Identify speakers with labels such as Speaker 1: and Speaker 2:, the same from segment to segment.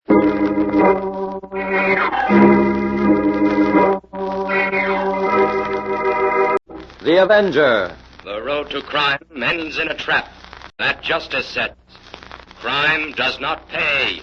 Speaker 1: The Avenger.
Speaker 2: The road to crime ends in a trap that justice sets. Crime does not pay.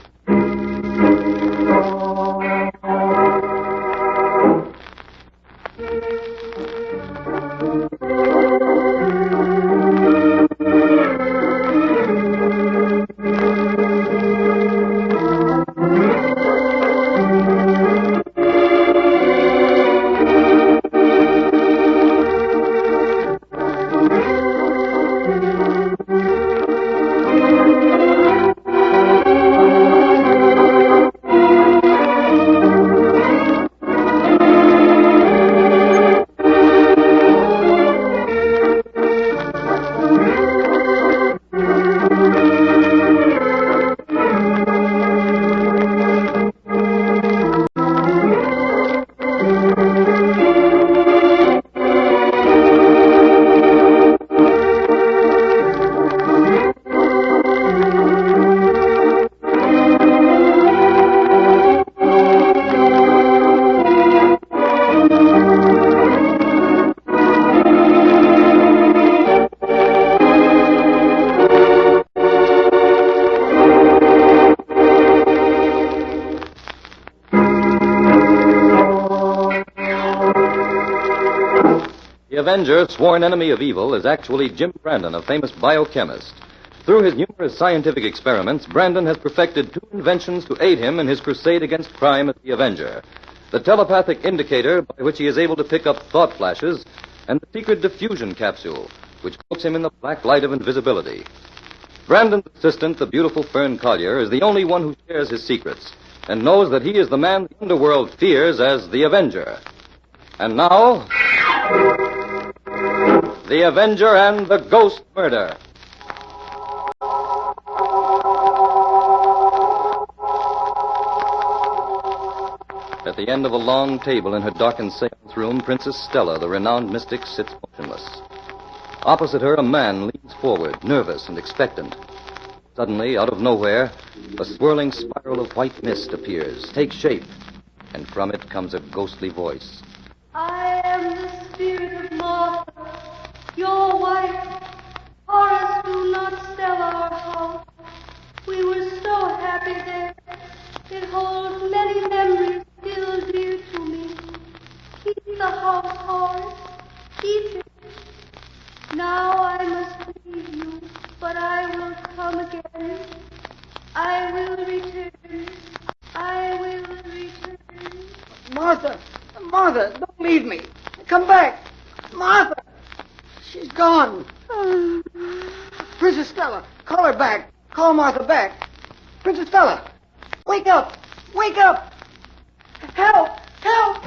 Speaker 1: The Avenger, sworn enemy of evil, is actually Jim Brandon, a famous biochemist. Through his numerous scientific experiments, Brandon has perfected two inventions to aid him in his crusade against crime as the Avenger. The telepathic indicator by which he is able to pick up thought flashes, and the secret diffusion capsule, which cloaks him in the black light of invisibility. Brandon's assistant, the beautiful Fern Collier, is the only one who shares his secrets, and knows that he is the man the underworld fears as the Avenger. And now, The Avenger and the Ghost Murder. At the end of a long table in her darkened seance room, Princess Stella, the renowned mystic, sits motionless. Opposite her, a man leans forward, nervous and expectant. Suddenly, out of nowhere, a swirling spiral of white mist appears, takes shape, and from it comes a ghostly voice.
Speaker 3: I am the spirit of Martha, your wife. Horace, do not sell our house. We were so happy there. It holds many memories still dear to me. Keep the house, Horace. Keep it. Now I must leave you, but I will come again. I will return. I will return.
Speaker 4: Martha, don't leave me. Come back. Martha, she's gone. Princess Stella, call her back. Call Martha back. Princess Stella, wake up. Wake up. Help. Help.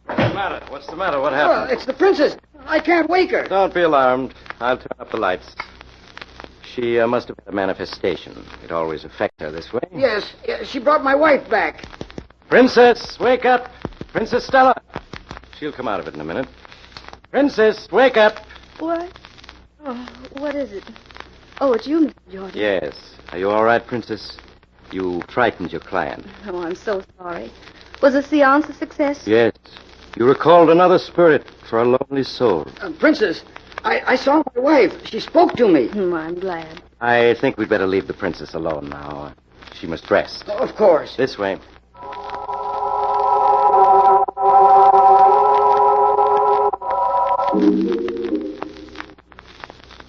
Speaker 1: What's the matter? What's the matter? What happened?
Speaker 4: It's the princess. I can't wake her.
Speaker 5: Don't be alarmed. I'll turn up the lights. She must have had a manifestation. It always affects her this way.
Speaker 4: Yes, she brought my wife back.
Speaker 5: Princess, wake up. Princess Stella. She'll come out of it in a minute. Princess, wake up.
Speaker 6: What? Oh, what is it? Oh, it's you, Mr. Jordan.
Speaker 5: Yes. Are you all right, Princess? You frightened your client.
Speaker 6: Oh, I'm so sorry. Was the seance a success?
Speaker 5: Yes. You recalled another spirit for a lonely soul.
Speaker 4: Princess, I saw my wife. She spoke to me.
Speaker 6: I'm glad.
Speaker 5: I think we'd better leave the princess alone now. She must rest.
Speaker 4: Of course.
Speaker 5: This way.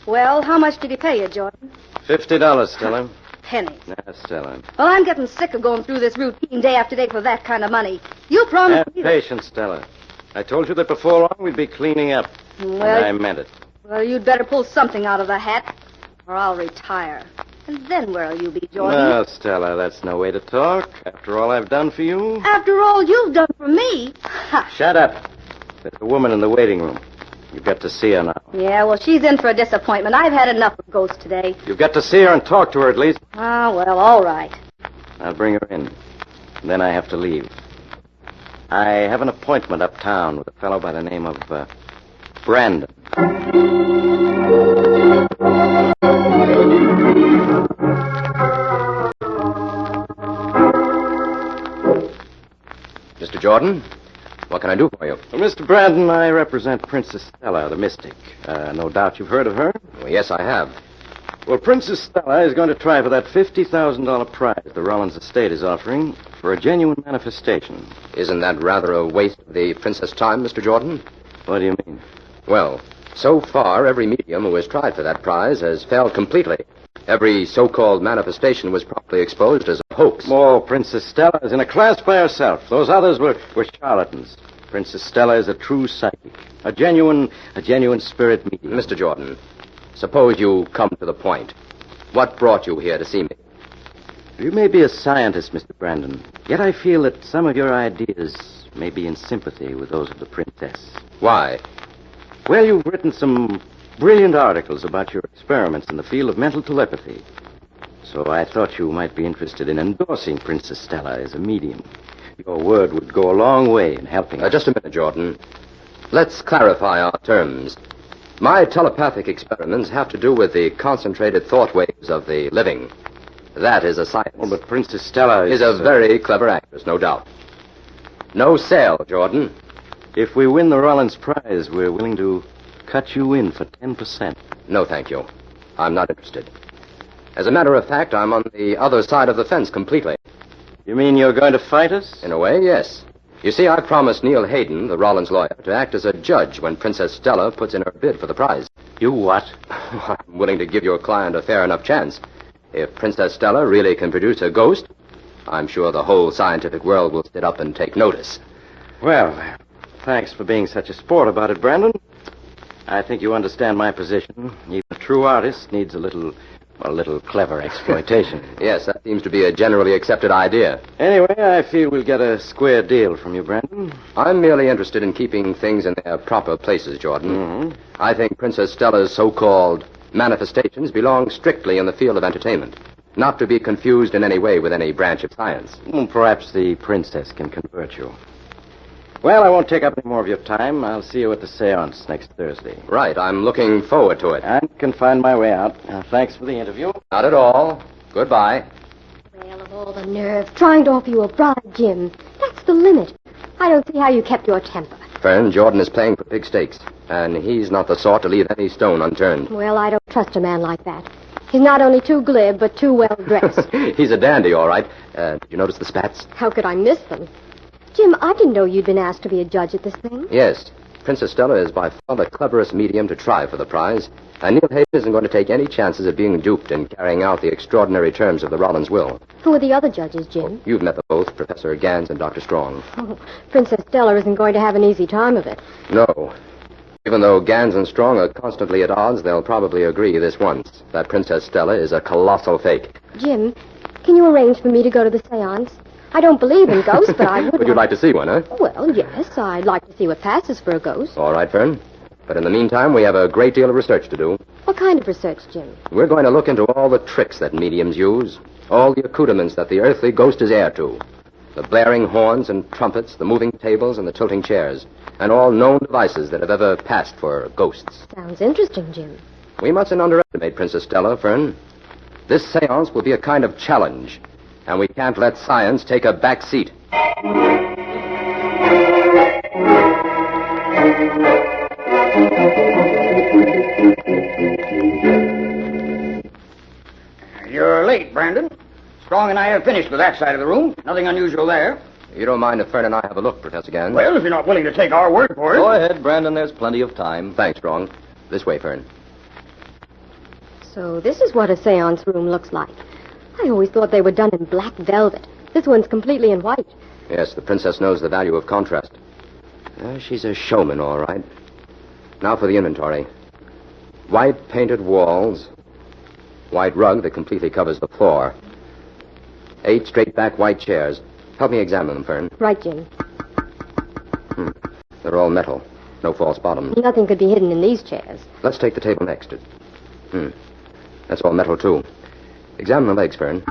Speaker 6: Well, how much did he pay you, Jordan?
Speaker 5: $50, Stella.
Speaker 6: Pennies.
Speaker 5: Yes, Stella.
Speaker 6: Well, I'm getting sick of going through this routine day after day for that kind of money. You promised
Speaker 5: Have
Speaker 6: me
Speaker 5: patience, Stella. I told you that before long we'd be cleaning up. And I meant it.
Speaker 6: Well, you'd better pull something out of the hat, or I'll retire. And then where'll you be, Jordan?
Speaker 5: Well, Stella, that's no way to talk. After all I've done for you.
Speaker 6: After all you've done for me? Ha!
Speaker 5: Shut up. There's a woman in the waiting room. You've got to see her now.
Speaker 6: Yeah, well, she's in for a disappointment. I've had enough of ghosts today.
Speaker 5: You've got to see her and talk to her at least.
Speaker 6: Ah, well, all right.
Speaker 5: I'll bring her in. Then I have to leave. I have an appointment uptown with a fellow by the name of Brandon.
Speaker 2: Mr. Jordan, what can I do for you?
Speaker 5: Well, Mr. Brandon, I represent Princess Stella, the mystic. No doubt you've heard of her.
Speaker 2: Well, yes, I have.
Speaker 5: Well, Princess Stella is going to try for that $50,000 prize the Rollins estate is offering for a genuine manifestation.
Speaker 2: Isn't that rather a waste of the princess' time, Mr. Jordan?
Speaker 5: What do you mean?
Speaker 2: Well, so far, every medium who has tried for that prize has failed completely. Every so-called manifestation was promptly exposed as a hoax.
Speaker 5: Oh, Princess Stella is in a class by herself. Those others were charlatans. Princess Stella is a true psychic, a genuine spirit medium.
Speaker 2: Mr. Jordan, suppose you come to the point. What brought you here to see me?
Speaker 5: You may be a scientist, Mr. Brandon, yet I feel that some of your ideas may be in sympathy with those of the princess.
Speaker 2: Why?
Speaker 5: Well, you've written some brilliant articles about your experiments in the field of mental telepathy. So I thought you might be interested in endorsing Princess Stella as a medium. Your word would go a long way in helping us.
Speaker 2: Just a minute, Jordan. Let's clarify our terms. My telepathic experiments have to do with the concentrated thought waves of the living. That is a science.
Speaker 5: Oh, but Princess Stella
Speaker 2: is a very clever actress, no doubt. No sale, Jordan.
Speaker 5: If we win the Rollins prize, we're willing to cut you in for 10%.
Speaker 2: No, thank you. I'm not interested. As a matter of fact, I'm on the other side of the fence completely.
Speaker 5: You mean you're going to fight us?
Speaker 2: In a way, yes. You see, I promised Neil Hayden, the Rollins lawyer, to act as a judge when Princess Stella puts in her bid for the prize.
Speaker 5: You what?
Speaker 2: I'm willing to give your client a fair enough chance. If Princess Stella really can produce a ghost, I'm sure the whole scientific world will sit up and take notice.
Speaker 5: Well, thanks for being such a sport about it, Brandon. I think you understand my position. Even a true artist needs a little clever exploitation.
Speaker 2: Yes, that seems to be a generally accepted idea.
Speaker 5: Anyway, I feel we'll get a square deal from you, Brandon.
Speaker 2: I'm merely interested in keeping things in their proper places, Jordan.
Speaker 5: Mm-hmm.
Speaker 2: I think Princess Stella's so-called manifestations belong strictly in the field of entertainment, not to be confused in any way with any branch of science.
Speaker 5: Perhaps the princess can convert you. Well, I won't take up any more of your time. I'll see you at the seance next Thursday.
Speaker 2: Right. I'm looking forward to it.
Speaker 5: I can find my way out. Thanks for the interview.
Speaker 2: Not at all. Goodbye.
Speaker 6: Well, of all the nerve, trying to offer you a bribe, Jim. That's the limit. I don't see how you kept your temper.
Speaker 2: Fern, Jordan is playing for big stakes, and he's not the sort to leave any stone unturned.
Speaker 6: Well, I don't trust a man like that. He's not only too glib, but too well-dressed.
Speaker 2: He's a dandy, all right. Did you notice the spats?
Speaker 6: How could I miss them? Jim, I didn't know you'd been asked to be a judge at this thing.
Speaker 2: Yes. Princess Stella is by far the cleverest medium to try for the prize, and Neil Hayden isn't going to take any chances of being duped in carrying out the extraordinary terms of the Rollins will.
Speaker 6: Who are the other judges, Jim?
Speaker 2: You've met them both, Professor Gans and Dr. Strong.
Speaker 6: Oh, Princess Stella isn't going to have an easy time of it.
Speaker 2: No. Even though Gans and Strong are constantly at odds, they'll probably agree this once, that Princess Stella is a colossal fake.
Speaker 6: Jim, can you arrange for me to go to the seance? I don't believe in ghosts, but I would.
Speaker 2: Would you like to see one, huh?
Speaker 6: Well, yes. I'd like to see what passes for a ghost.
Speaker 2: All right, Fern. But in the meantime, we have a great deal of research to do.
Speaker 6: What kind of research, Jim?
Speaker 2: We're going to look into all the tricks that mediums use, all the accoutrements that the earthly ghost is heir to, the blaring horns and trumpets, the moving tables and the tilting chairs, and all known devices that have ever passed for ghosts.
Speaker 6: Sounds interesting, Jim.
Speaker 2: We mustn't underestimate Princess Stella, Fern. This seance will be a kind of challenge, and we can't let science take a back seat.
Speaker 4: You're late, Brandon. Strong and I have finished with that side of the room. Nothing unusual there.
Speaker 2: You don't mind if Fern and I have a look, Professor Gans?
Speaker 4: Well, if you're not willing to take our word for it.
Speaker 1: Go ahead, Brandon. There's plenty of time.
Speaker 2: Thanks, Strong. This way, Fern.
Speaker 6: So this is what a seance room looks like. I always thought they were done in black velvet. This one's completely in white.
Speaker 2: Yes, the princess knows the value of contrast. She's a showman, all right. Now for the inventory. White painted walls. White rug that completely covers the floor. 8 straight-back white chairs. Help me examine them, Fern.
Speaker 6: Right, Jim.
Speaker 2: They're all metal. No false bottoms.
Speaker 6: Nothing could be hidden in these chairs.
Speaker 2: Let's take the table next. That's all metal, too. Examine the legs, Fern.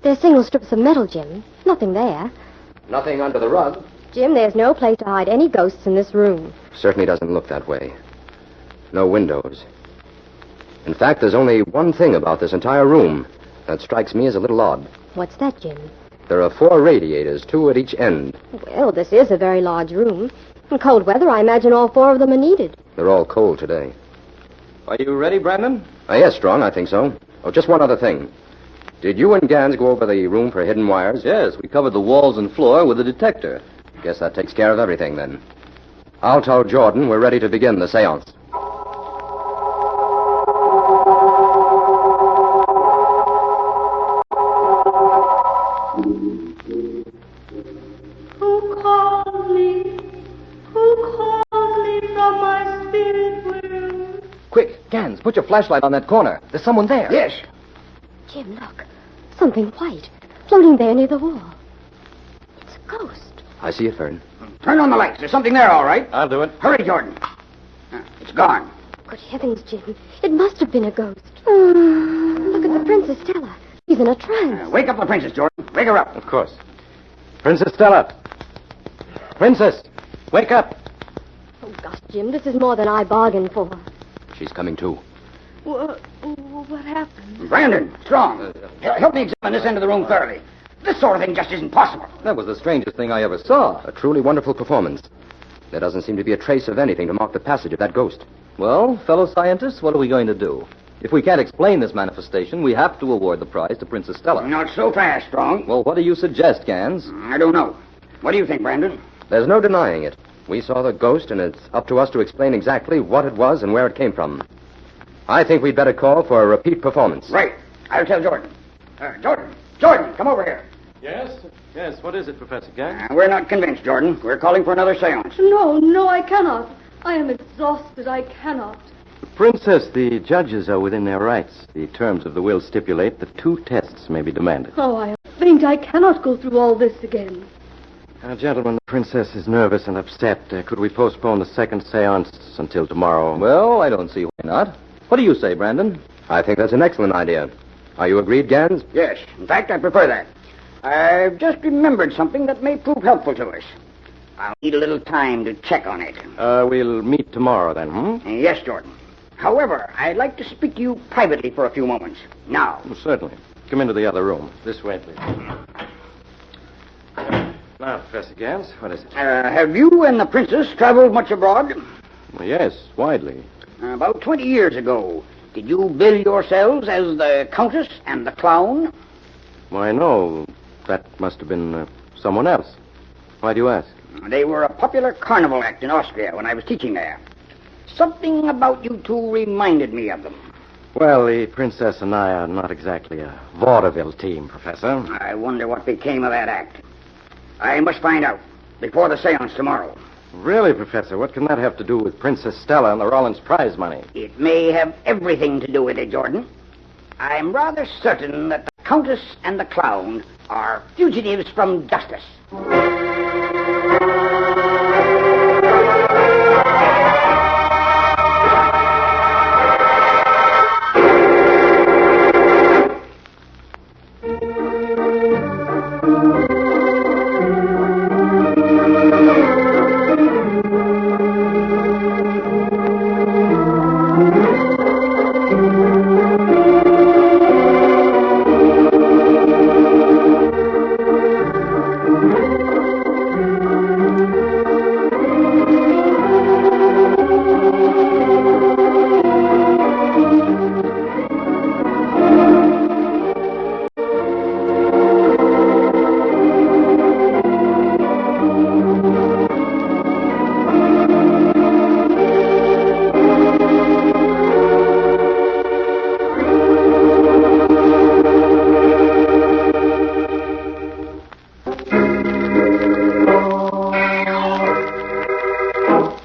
Speaker 6: They're single strips of metal, Jim. Nothing there.
Speaker 2: Nothing under the rug.
Speaker 6: Jim, there's no place to hide any ghosts in this room.
Speaker 2: Certainly doesn't look that way. No windows. In fact, there's only one thing about this entire room that strikes me as a little odd.
Speaker 6: What's that, Jim?
Speaker 2: There are 4 radiators, 2 at each end.
Speaker 6: Well, this is a very large room. In cold weather, I imagine all 4 of them are needed.
Speaker 2: They're all cold today.
Speaker 1: Are you ready, Brandon?
Speaker 2: Yes, Strong, I think so. Oh, just one other thing. Did you and Gans go over the room for hidden wires?
Speaker 1: Yes, we covered the walls and floor with a detector.
Speaker 2: Guess that takes care of everything, then. I'll tell Jordan we're ready to begin the seance.
Speaker 3: Who calls me? Who calls me from my spirit world?
Speaker 1: Quick, Gans, put your flashlight on that corner. There's someone there.
Speaker 4: Yes.
Speaker 6: Jim, look. Something white, floating there near the wall. It's a ghost.
Speaker 2: I see it, Fern.
Speaker 4: Turn on the lights. There's something there, all right.
Speaker 1: I'll do it.
Speaker 4: Hurry, Jordan. It's gone.
Speaker 6: Good heavens, Jim. It must have been a ghost. Look at the Princess Stella. She's in a trance.
Speaker 4: Wake up the princess, Jordan. Wake her up.
Speaker 5: Of course. Princess Stella. Princess, wake up.
Speaker 6: Oh, gosh, Jim, this is more than I bargained for.
Speaker 2: She's coming, too.
Speaker 3: What happened?
Speaker 4: Brandon, Strong. Help me examine this end of the room thoroughly. This sort of thing just isn't possible.
Speaker 1: That was the strangest thing I ever saw.
Speaker 2: A truly wonderful performance. There doesn't seem to be a trace of anything to mark the passage of that ghost.
Speaker 1: Well, fellow scientists, what are we going to do? If we can't explain this manifestation, we have to award the prize to Princess Stella.
Speaker 4: Not so fast, Strong.
Speaker 1: Well, what do you suggest, Gans?
Speaker 4: I don't know. What do you think, Brandon?
Speaker 2: There's no denying it. We saw the ghost, and it's up to us to explain exactly what it was and where it came from. I think we'd better call for a repeat performance.
Speaker 4: Right. I'll tell Jordan. Jordan, come over here.
Speaker 5: Yes, what is it, Professor Gans?
Speaker 4: We're not convinced, Jordan. We're calling for another seance.
Speaker 3: No, I cannot. I am exhausted. I cannot.
Speaker 5: Princess, the judges are within their rights. The terms of the will stipulate that 2 tests may be demanded.
Speaker 3: Oh, I faint. I cannot go through all this again.
Speaker 5: Now, gentlemen, the princess is nervous and upset. Could we postpone the second seance until tomorrow?
Speaker 1: Well, I don't see why not. What do you say, Brandon?
Speaker 2: I think that's an excellent idea. Are you agreed, Gans?
Speaker 4: Yes. In fact, I prefer that. I've just remembered something that may prove helpful to us. I'll need a little time to check on it.
Speaker 5: We'll meet tomorrow then,
Speaker 4: Yes, Jordan. However, I'd like to speak to you privately for a few moments. Now.
Speaker 5: Certainly. Come into the other room. This way, please. Now, Professor Gans, what is it?
Speaker 4: Have you and the princess traveled much abroad?
Speaker 5: Well, yes, widely.
Speaker 4: About 20 years ago, did you bill yourselves as the Countess and the Clown?
Speaker 5: Why, no. That must have been someone else. Why do you ask?
Speaker 4: They were a popular carnival act in Austria when I was teaching there. Something about you two reminded me of them.
Speaker 5: Well, the princess and I are not exactly a vaudeville team, Professor.
Speaker 4: I wonder what became of that act. I must find out before the seance tomorrow.
Speaker 5: Really, Professor, what can that have to do with Princess Stella and the Rollins prize money?
Speaker 4: It may have everything to do with it, Jordan. I'm rather certain that the Countess and the Clown are fugitives from justice.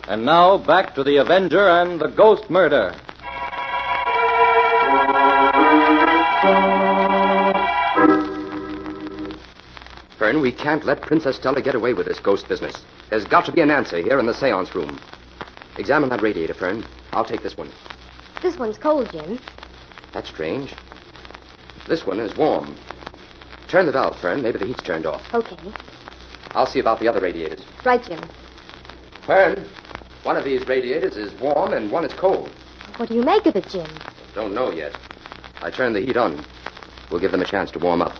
Speaker 1: And now, back to the Avenger and the Ghost Murder.
Speaker 2: Fern, we can't let Princess Stella get away with this ghost business. There's got to be an answer here in the seance room. Examine that radiator, Fern. I'll take this one.
Speaker 6: This one's cold, Jim.
Speaker 2: That's strange. This one is warm. Turn the valve, Fern. Maybe the heat's turned off.
Speaker 6: Okay.
Speaker 2: I'll see about the other radiators.
Speaker 6: Right, Jim.
Speaker 2: Fern, one of these radiators is warm and one is cold.
Speaker 6: What do you make of it, Jim?
Speaker 2: Don't know yet. I turned the heat on. We'll give them a chance to warm up.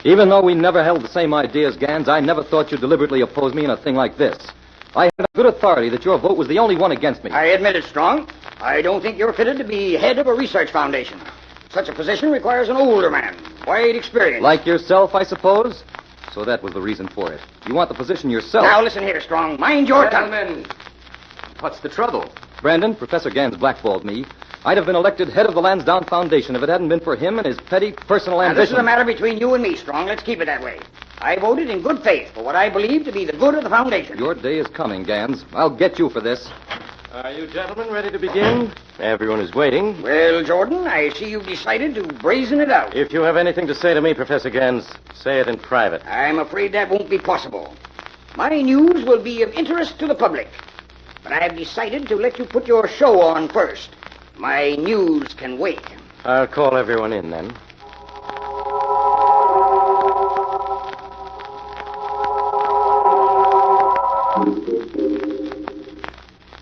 Speaker 1: Even though we never held the same ideas, Gans, I never thought you'd deliberately oppose me in a thing like this. I had on good authority that your vote was the only one against me.
Speaker 4: I admit it, Strong. I don't think you're fitted to be head of a research foundation. Such a position requires an older man, wide experience.
Speaker 1: Like yourself, I suppose? So that was the reason for it. You want the position yourself.
Speaker 4: Now, listen here, Strong. Mind your tongue.
Speaker 2: Gentlemen, what's the trouble?
Speaker 1: Brandon, Professor Gans blackballed me. I'd have been elected head of the Lansdowne Foundation if it hadn't been for him and his petty personal
Speaker 4: Now,
Speaker 1: ambition.
Speaker 4: this is a matter between you and me, Strong. Let's keep it that way. I voted in good faith for what I believe to be the good of the foundation.
Speaker 1: Your day is coming, Gans. I'll get you for this.
Speaker 5: Are you gentlemen ready to begin? Everyone is waiting.
Speaker 4: Well, Jordan, I see you've decided to brazen it out.
Speaker 5: If you have anything to say to me, Professor Gans, say it in private.
Speaker 4: I'm afraid that won't be possible. My news will be of interest to the public. But I have decided to let you put your show on first. My news can wait.
Speaker 5: I'll call everyone in then.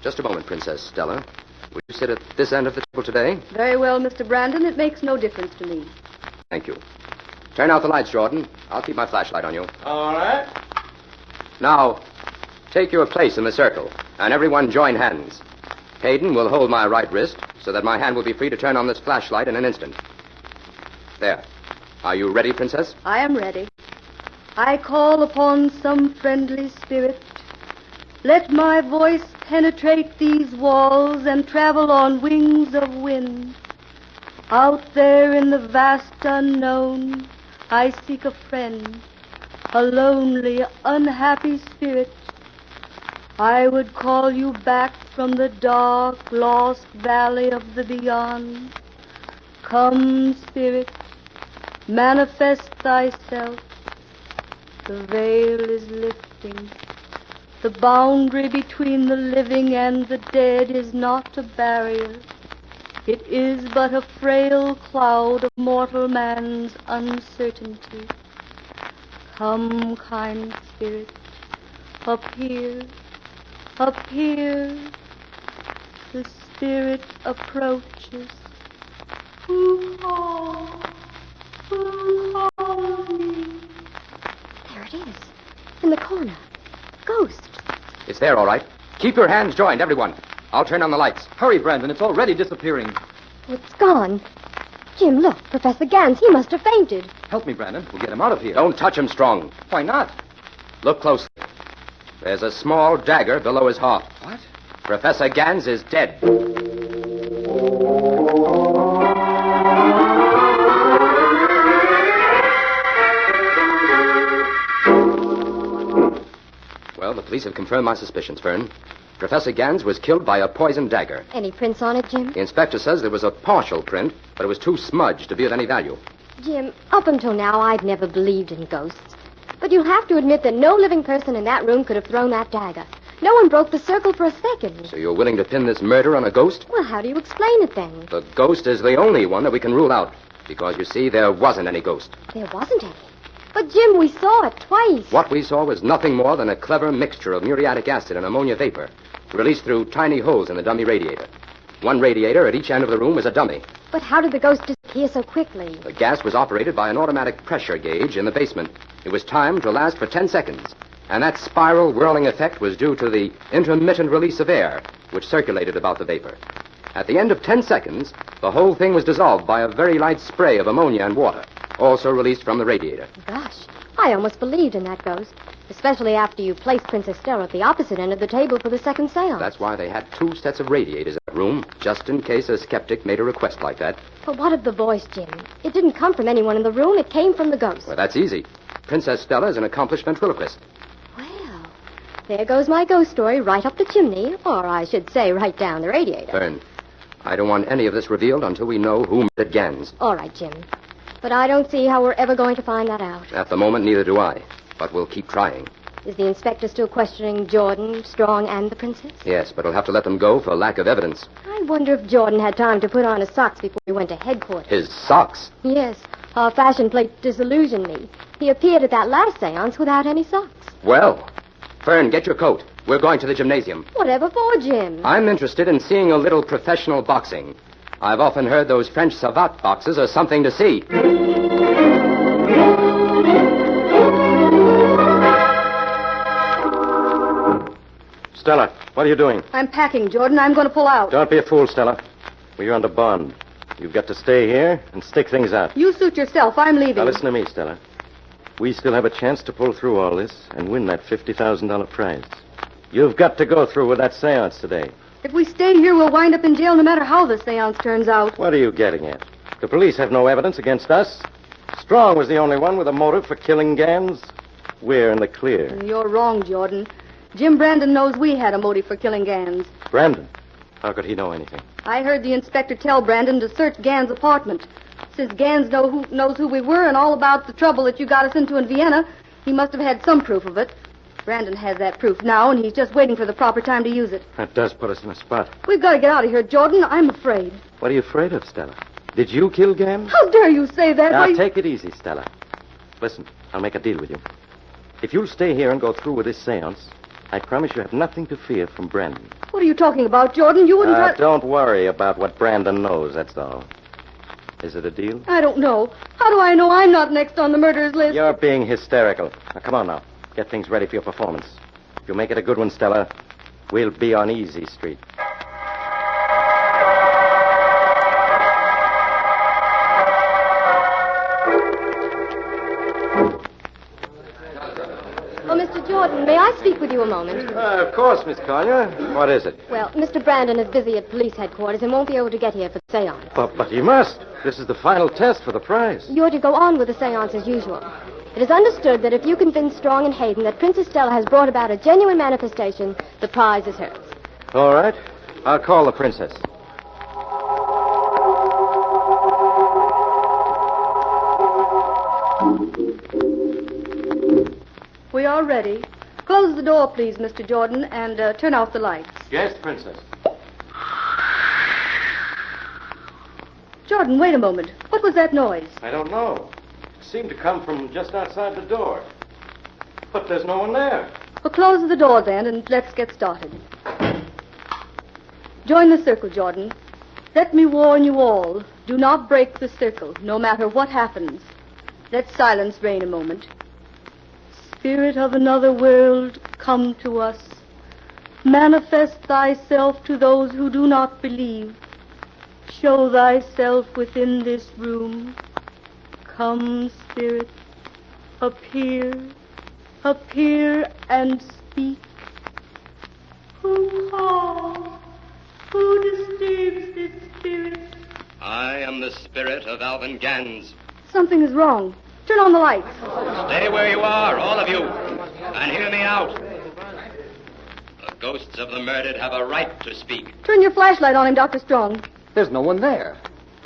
Speaker 2: Just a moment, Princess Stella. Will you sit at this end of the table today?
Speaker 7: Very well, Mr. Brandon. It makes no difference to me.
Speaker 2: Thank you. Turn out the lights, Jordan. I'll keep my flashlight on you.
Speaker 5: All right.
Speaker 2: Now, take your place in the circle, and everyone join hands. Hayden will hold my right wrist so that my hand will be free to turn on this flashlight in an instant. There. Are you ready, Princess?
Speaker 7: I am ready. I call upon some friendly spirit. Let my voice penetrate these walls and travel on wings of wind. Out there in the vast unknown, I seek a friend, a lonely, unhappy spirit. I would call you back from the dark, lost valley of the beyond. Come, spirit, manifest thyself. The veil is lifting. The boundary between the living and the dead is not a barrier. It is but a frail cloud of mortal man's uncertainty. Come, kind spirit, appear, appear. The spirit approaches. Who calls? Who calls me?
Speaker 6: There it is. In the corner. Ghost.
Speaker 2: It's there, all right. Keep your hands joined, everyone. I'll turn on the lights.
Speaker 1: Hurry, Brandon. It's already disappearing.
Speaker 6: It's gone. Jim, look. Professor Gans, he must have fainted.
Speaker 1: Help me, Brandon. We'll get him out of here.
Speaker 2: Don't touch him, Strong.
Speaker 1: Why not?
Speaker 2: Look closely. There's a small dagger below his heart.
Speaker 1: What?
Speaker 2: Professor Gans is dead. Well, the police have confirmed my suspicions, Fern. Professor Gans was killed by a poisoned dagger.
Speaker 6: Any prints on it, Jim?
Speaker 2: The inspector says there was a partial print, but it was too smudged to be of any value.
Speaker 6: Jim, up until now, I'd never believed in ghosts. But you'll have to admit that no living person in that room could have thrown that dagger. No one broke the circle for a second.
Speaker 2: So you're willing to pin this murder on a ghost?
Speaker 6: Well, how do you explain it then?
Speaker 2: The ghost is the only one that we can rule out. Because, you see, there wasn't any ghost.
Speaker 6: There wasn't any. But, Jim, we saw it twice.
Speaker 2: What we saw was nothing more than a clever mixture of muriatic acid and ammonia vapor, released through tiny holes in the dummy radiator. One radiator at each end of the room was a dummy.
Speaker 6: But how did the ghost disappear so quickly?
Speaker 2: The gas was operated by an automatic pressure gauge in the basement. It was timed to last for 10 seconds. And that spiral whirling effect was due to the intermittent release of air, which circulated about the vapor. At the end of 10 seconds, the whole thing was dissolved by a very light spray of ammonia and water, also released from the radiator.
Speaker 6: Gosh, I almost believed in that ghost. Especially after you placed Princess Stella at the opposite end of the table for the second seance.
Speaker 2: That's why they had 2 sets of radiators in that room, just in case a skeptic made a request like that.
Speaker 6: But what of the voice, Jim? It didn't come from anyone in the room. It came from the ghost.
Speaker 2: Well, that's easy. Princess Stella is an accomplished ventriloquist.
Speaker 6: Well, there goes my ghost story right up the chimney, or I should say right down the radiator.
Speaker 2: Fern, I don't want any of this revealed until we know who murdered Gans.
Speaker 6: All right, Jim. But I don't see how we're ever going to find that out.
Speaker 2: At the moment, neither do I. But we'll keep trying.
Speaker 6: Is the inspector still questioning Jordan, Strong, and the princess?
Speaker 2: Yes, but he'll have to let them go for lack of evidence.
Speaker 6: I wonder if Jordan had time to put on his socks before he went to headquarters.
Speaker 2: His socks?
Speaker 6: Yes. Our fashion plate disillusioned me. He appeared at that last seance without any socks.
Speaker 2: Well, Fern, get your coat. We're going to the gymnasium.
Speaker 6: Whatever for, Jim?
Speaker 2: I'm interested in seeing a little professional boxing. I've often heard those French savate boxes are something to see.
Speaker 5: Stella, what are you doing?
Speaker 7: I'm packing, Jordan. I'm going to pull out.
Speaker 5: Don't be a fool, Stella. Well, you're under bond. You've got to stay here and stick things out.
Speaker 7: You suit yourself. I'm leaving.
Speaker 5: Now, listen to me, Stella. We still have a chance to pull through all this and win that $50,000 prize. You've got to go through with that seance today.
Speaker 7: If we stay here, we'll wind up in jail no matter how the seance turns out.
Speaker 5: What are you getting at? The police have no evidence against us. Strong was the only one with a motive for killing Gans. We're in the clear.
Speaker 7: You're wrong, Jordan. Jim Brandon knows we had a motive for killing Gans.
Speaker 5: Brandon? How could he know anything?
Speaker 7: I heard the inspector tell Brandon to search Gans' apartment. Since Gans knows who we were and all about the trouble that you got us into in Vienna, he must have had some proof of it. Brandon has that proof now, and he's just waiting for the proper time to use it.
Speaker 5: That does put us in a spot.
Speaker 7: We've got to get out of here, Jordan. I'm afraid.
Speaker 5: What are you afraid of, Stella? Did you kill Gans?
Speaker 7: How dare you say that?
Speaker 5: Now,
Speaker 7: Why-
Speaker 5: take it easy, Stella. Listen, I'll make a deal with you. If you'll stay here and go through with this seance, I promise you have nothing to fear from Brandon.
Speaker 7: What are you talking about, Jordan? You wouldn't try...
Speaker 5: Don't worry about what Brandon knows, that's all. Is it a deal?
Speaker 7: I don't know. How do I know I'm not next on the murderers list?
Speaker 5: You're being hysterical. Now, come on now. Get things ready for your performance. If you make it a good one, Stella, we'll be on Easy Street.
Speaker 6: Oh, Mr. Jordan, may I speak with you a moment?
Speaker 5: Of course, Miss Collier. What is it?
Speaker 6: Well, Mr. Brandon is busy at police headquarters and won't be able to get here for the seance.
Speaker 5: But he must. This is the final test for the prize.
Speaker 6: You're to go on with the seance as usual. It is understood that if you convince Strong and Hayden that Princess Stella has brought about a genuine manifestation, the prize is hers.
Speaker 5: All right. I'll call the princess.
Speaker 7: We are ready. Close the door, please, Mr. Jordan, and turn off the lights.
Speaker 5: Yes, princess.
Speaker 7: Jordan, wait a moment. What was that noise?
Speaker 5: I don't know. It seemed to come from just outside the door. But there's no one there.
Speaker 7: Well, close the door then, and let's get started. Join the circle, Jordan. Let me warn you all. Do not break the circle, no matter what happens. Let silence reign a moment. Spirit of another world, come to us. Manifest thyself to those who do not believe. Show thyself within this room. Come, Spirit, appear, appear and speak. Who calls? Who disturbs this spirit?
Speaker 2: I am the spirit of Alvin Gans.
Speaker 7: Something is wrong. Turn on the lights.
Speaker 2: Stay where you are, all of you, and hear me out. The ghosts of the murdered have a right to speak.
Speaker 7: Turn your flashlight on him, Dr. Strong.
Speaker 1: There's no one there.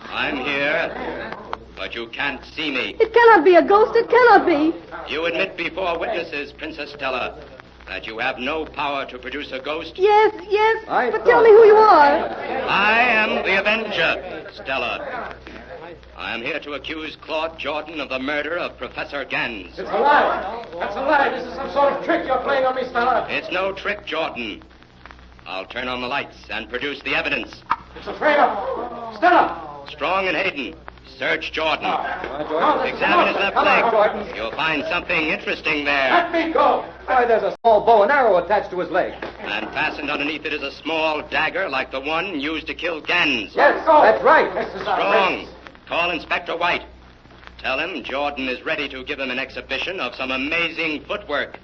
Speaker 2: I'm here, but you can't see me.
Speaker 7: It cannot be a ghost. It cannot be.
Speaker 2: You admit before witnesses, Princess Stella, that you have no power to produce a ghost.
Speaker 7: Yes, yes.
Speaker 1: I
Speaker 7: but
Speaker 1: thought-
Speaker 7: tell me who you are.
Speaker 2: I am the Avenger, Stella. I am here to accuse Claude Jordan of the murder of Professor Gans.
Speaker 5: It's a lie. That's a lie. This is some sort of trick you're playing on me, Stella.
Speaker 2: It's no trick, Jordan. I'll turn on the lights and produce the evidence.
Speaker 5: It's a frame-up. Stella!
Speaker 2: Strong and Hayden, search Jordan.
Speaker 1: Jordan.
Speaker 2: Examine his left
Speaker 1: Come on,
Speaker 2: leg.
Speaker 1: Jordan.
Speaker 2: You'll find something interesting there.
Speaker 5: Let me go.
Speaker 1: Why, there's a small bow and arrow attached to his leg.
Speaker 2: And fastened underneath it is a small dagger like the one used to kill Gans.
Speaker 1: Yes, that's right.
Speaker 2: Strong, call Inspector White. Tell him Jordan is ready to give him an exhibition of some amazing footwork.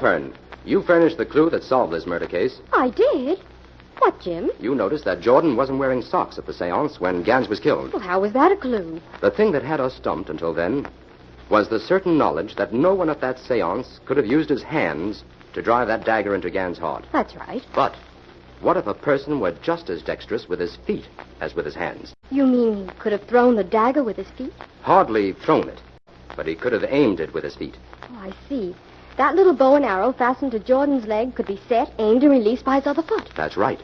Speaker 2: Halpern, you furnished the clue that solved this murder case.
Speaker 6: I did? What, Jim?
Speaker 2: You noticed that Jordan wasn't wearing socks at the seance when Gans was killed.
Speaker 6: Well, how was that a clue?
Speaker 2: The thing that had us stumped until then was the certain knowledge that no one at that seance could have used his hands to drive that dagger into Gans' heart.
Speaker 6: That's right.
Speaker 2: But what if a person were just as dexterous with his feet as with his hands?
Speaker 6: You mean he could have thrown the dagger with his feet?
Speaker 2: Hardly thrown it, but he could have aimed it with his feet.
Speaker 6: Oh, I see. That little bow and arrow fastened to Jordan's leg could be set, aimed, and released by his other foot.
Speaker 2: That's right.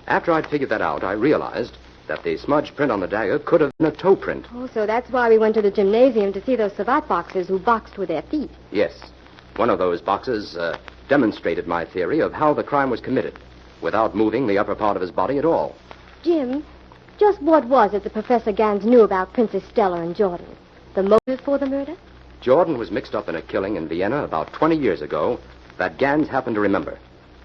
Speaker 2: After I'd figured that out, I realized that the smudge print on the dagger could have been a toe print.
Speaker 6: Oh, so that's why we went to the gymnasium to see those savate boxers who boxed with their feet.
Speaker 2: Yes. One of those boxes demonstrated my theory of how the crime was committed, without moving the upper part of his body at all.
Speaker 6: Jim, just what was it that Professor Gans knew about Princess Stella and Jordan? The motive for the murder?
Speaker 2: Jordan was mixed up in a killing in Vienna about 20 years ago that Gans happened to remember.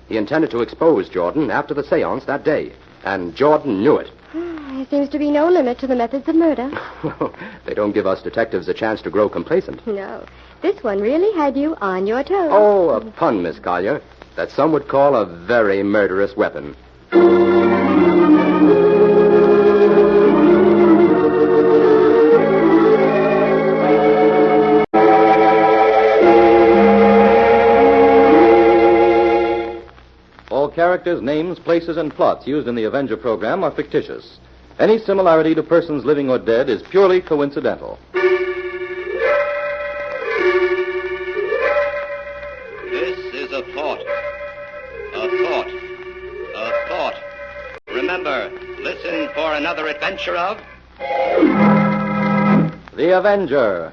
Speaker 2: He intended to expose Jordan after the seance that day, and Jordan knew it.
Speaker 6: There seems to be no limit to the methods of murder.
Speaker 2: They don't give us detectives a chance to grow complacent.
Speaker 6: No. This one really had you on your toes.
Speaker 2: Oh, a pun, Miss Collier, that some would call a very murderous weapon.
Speaker 1: All characters, names, places, and plots used in the Avenger program are fictitious. Any similarity to persons living or dead is purely coincidental.
Speaker 8: This is a thought. A thought. A thought. Remember, listen for another adventure of...
Speaker 1: The Avenger.